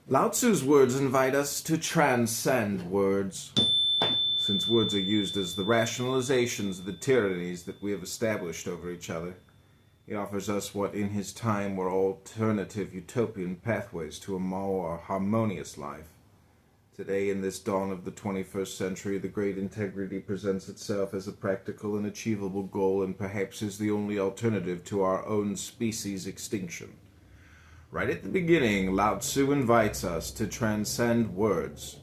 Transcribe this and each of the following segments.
Lao Tzu's words invite us to transcend words. Since words are used as the rationalizations of the tyrannies that we have established over each other, he offers us what in his time were alternative utopian pathways to a more harmonious life. Today, in this dawn of the 21st century, the great integrity presents itself as a practical and achievable goal, and perhaps is the only alternative to our own species' extinction. Right at the beginning, Lao Tzu invites us to transcend words.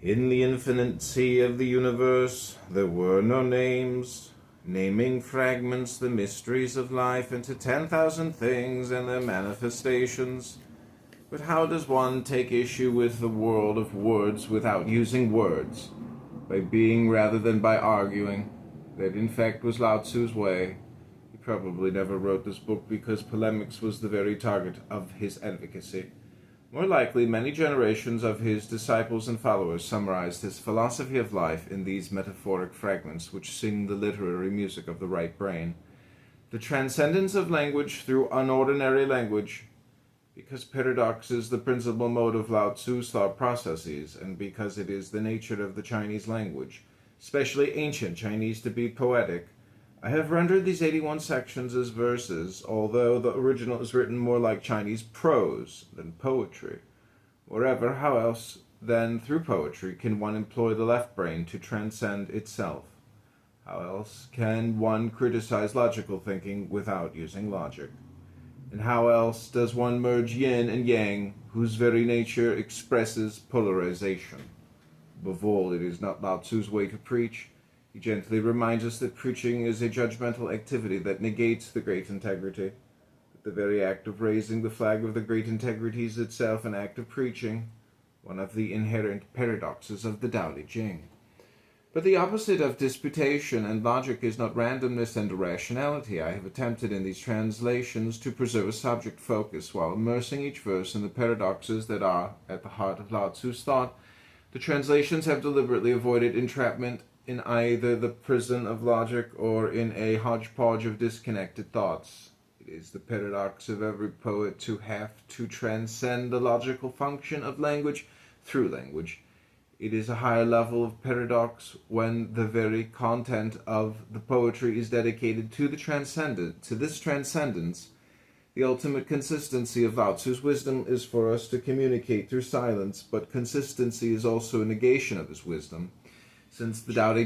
In the infinite sea of the universe, there were no names, naming fragments the mysteries of life into 10,000 things and their manifestations. But how does one take issue with the world of words without using words? By being rather than by arguing. That in fact was Lao Tzu's way. He probably never wrote this book because polemics was the very target of his advocacy. More likely, many generations of his disciples and followers summarized his philosophy of life in these metaphoric fragments which sing the literary music of the right brain. The transcendence of language through unordinary language, because paradox is the principal mode of Lao Tzu's thought processes, and because it is the nature of the Chinese language, especially ancient Chinese, to be poetic, I have rendered these 81 sections as verses, although the original is written more like Chinese prose than poetry. Moreover, how else then through poetry can one employ the left brain to transcend itself? How else can one criticize logical thinking without using logic? And how else does one merge yin and yang, whose very nature expresses polarization? Above all, it is not Lao Tzu's way to preach. He gently reminds us that preaching is a judgmental activity that negates the great integrity. That the very act of raising the flag of the great integrity is itself an act of preaching, one of the inherent paradoxes of the Tao Te Ching. But the opposite of disputation and logic is not randomness and irrationality. I have attempted in these translations to preserve a subject focus while immersing each verse in the paradoxes that are at the heart of Lao Tzu's thought. The translations have deliberately avoided entrapment in either the prison of logic or in a hodgepodge of disconnected thoughts. It is the paradox of every poet to have to transcend the logical function of language through language. It is a higher level of paradox when the very content of the poetry is dedicated to the transcendent, to this transcendence. The ultimate consistency of Lao Tzu's wisdom is for us to communicate through silence, but consistency is also a negation of his wisdom, since the Tao Te